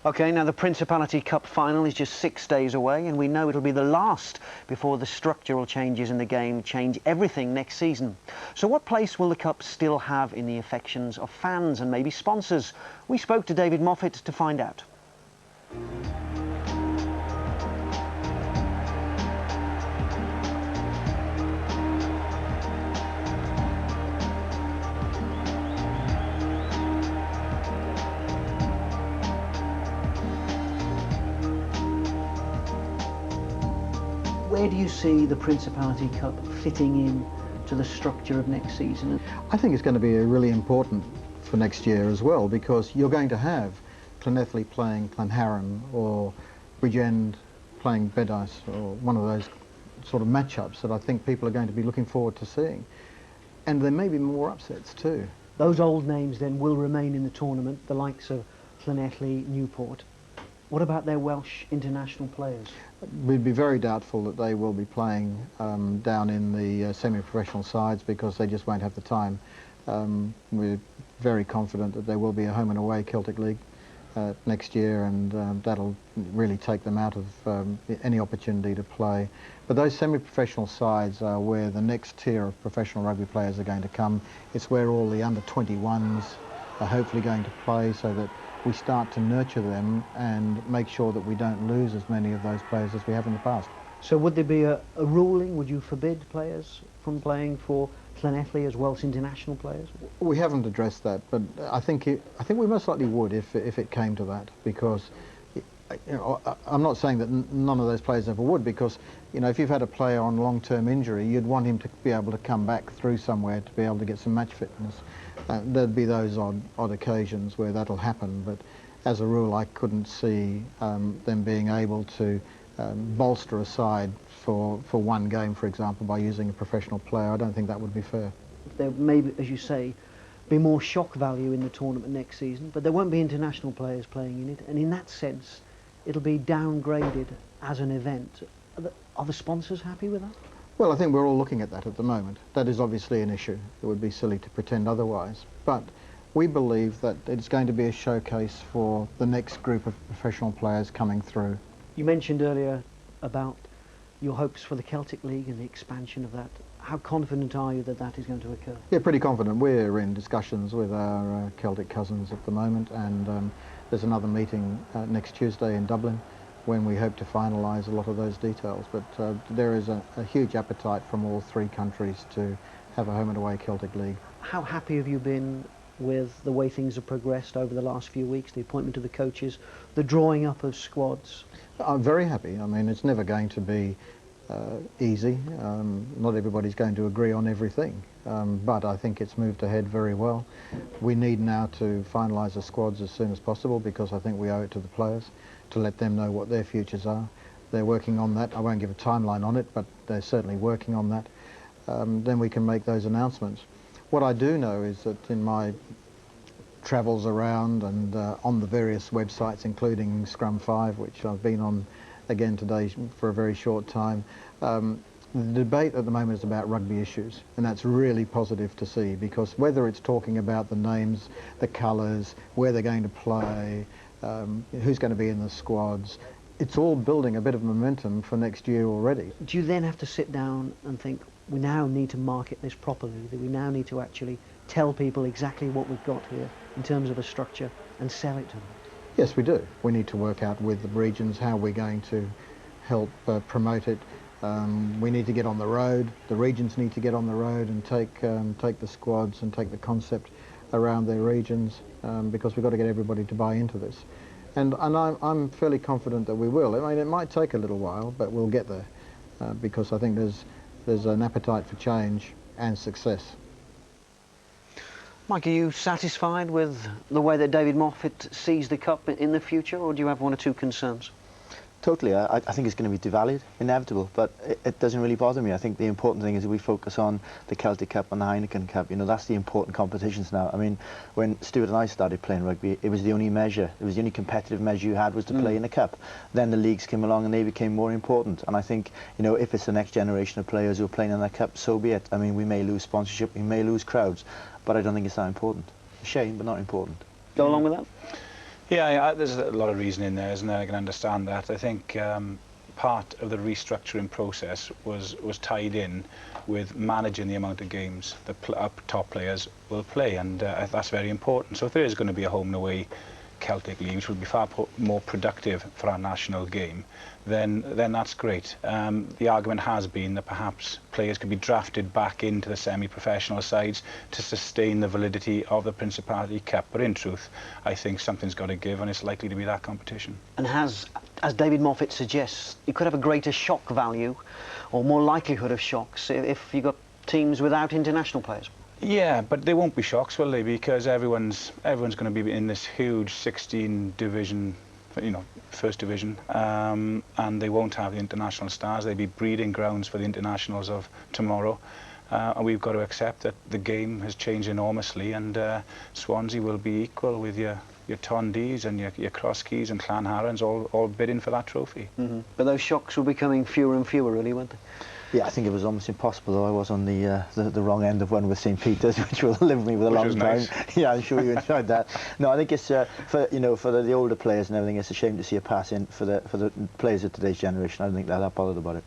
OK, now the Principality Cup final is just 6 days away, and we know it'll be the last before the structural changes in the game change everything next season. So what place will the Cup still have in the affections of fans and maybe sponsors? We spoke to David Moffat to find out. Where do you see the Principality Cup fitting in to the structure of next season? I think it's going to be really important for next year as well, because you're going to have Llanelli playing Llanharan or Bridgend playing Bedice, or one of those sort of matchups that I think people are going to be looking forward to seeing. And there may be more upsets too. Those old names then will remain in the tournament, the likes of Llanelli, Newport. What about their Welsh international players? We'd be very doubtful that they will be playing down in the semi-professional sides, because they just won't have the time. We're very confident that there will be a home and away Celtic League next year, and that'll really take them out of any opportunity to play. But those semi-professional sides are where the next tier of professional rugby players are going to come. It's where all the under-21s are hopefully going to play, so that we start to nurture them and make sure that we don't lose as many of those players as we have in the past. So would there be a ruling? Would you forbid players from playing for Llanelli as Welsh international players? We haven't addressed that, but I think we most likely would if it came to that, because I'm not saying that none of those players ever would, because if you've had a player on long-term injury, you'd want him to be able to come back through somewhere to be able to get some match fitness. There'd be those odd occasions where that'll happen, but as a rule I couldn't see them being able to bolster a side for one game, for example, by using a professional player. I don't think that would be fair. There may, as you say, be more shock value in the tournament next season, but there won't be international players playing in it, and in that sense it'll be downgraded as an event. Are the sponsors happy with that? Well, I think we're all looking at that at the moment. That is obviously an issue. It would be silly to pretend otherwise. But we believe that it's going to be a showcase for the next group of professional players coming through. You mentioned earlier about your hopes for the Celtic League and the expansion of that. How confident are you that that is going to occur? Yeah, pretty confident. We're in discussions with our Celtic cousins at the moment, and there's another meeting next Tuesday in Dublin, when we hope to finalise a lot of those details. But there is a huge appetite from all three countries to have a home and away Celtic League. How happy have you been with the way things have progressed over the last few weeks, the appointment of the coaches, the drawing up of squads? I'm very happy. I mean, it's never going to be easy. Not everybody's going to agree on everything, but I think it's moved ahead very well. We need now to finalise the squads as soon as possible, because I think we owe it to the players to let them know what their futures are. They're working on that. I won't give a timeline on it, but they're certainly working on that. Then we can make those announcements. What I do know is that in my travels around and on the various websites, including Scrum V, which I've been on again today for a very short time, the debate at the moment is about rugby issues, and that's really positive to see, because whether it's talking about the names, the colours, where they're going to play, who's going to be in the squads, it's all building a bit of momentum for next year already. Do you then have to sit down and think, we now need to market this properly, that we now need to actually tell people exactly what we've got here in terms of a structure and sell it to them? Yes, we do. We need to work out with the regions how we're going to help promote it. We need to get on the road. The regions need to get on the road and take the squads and take the concept around their regions, because we've got to get everybody to buy into this. And I'm fairly confident that we will. I mean, it might take a little while, but we'll get there, because I think there's an appetite for change and success. Mike, are you satisfied with the way that David Moffat sees the Cup in the future, or do you have one or two concerns? Totally. I think it's going to be devalued, inevitable, but it doesn't really bother me. I think the important thing is that we focus on the Celtic Cup and the Heineken Cup. That's the important competitions now. I mean, when Stuart and I started playing rugby, it was the only measure, it was the only competitive measure you had was to play in the Cup. Then the leagues came along and they became more important. And I think, if it's the next generation of players who are playing in that Cup, so be it. I mean, we may lose sponsorship, we may lose crowds, but I don't think it's that important. A shame, but not important. Go along with that? Yeah, there's a lot of reason in there, isn't there? I can understand that. I think part of the restructuring process was tied in with managing the amount of games the top players will play, and that's very important. So if there is going to be a home and away Celtic League, which will be far more productive for our national game, then that's great. The argument has been that perhaps players could be drafted back into the semi-professional sides to sustain the validity of the Principality Cup, but in truth I think something's got to give, and it's likely to be that competition. And as David Moffat suggests, you could have a greater shock value or more likelihood of shocks if you've got teams without international players. Yeah, but they won't be shocks, will they? Because everyone's going to be in this huge 16 division, first division, and they won't have the international stars. They'll be breeding grounds for the internationals of tomorrow. And we've got to accept that the game has changed enormously, and Swansea will be equal with your Tondees and your Crosskeys and Llanharans all bidding for that trophy. Mm-hmm. But those shocks will be becoming fewer and fewer, really, won't they? Yeah, I think it was almost impossible, though. I was on the wrong end of one with St. Peter's, which will live with me with a long time. Nice. Yeah, I'm sure you enjoyed that. No, I think it's for the older players and everything. It's a shame to see a pass in for the players of today's generation. I don't think they're that bothered about it.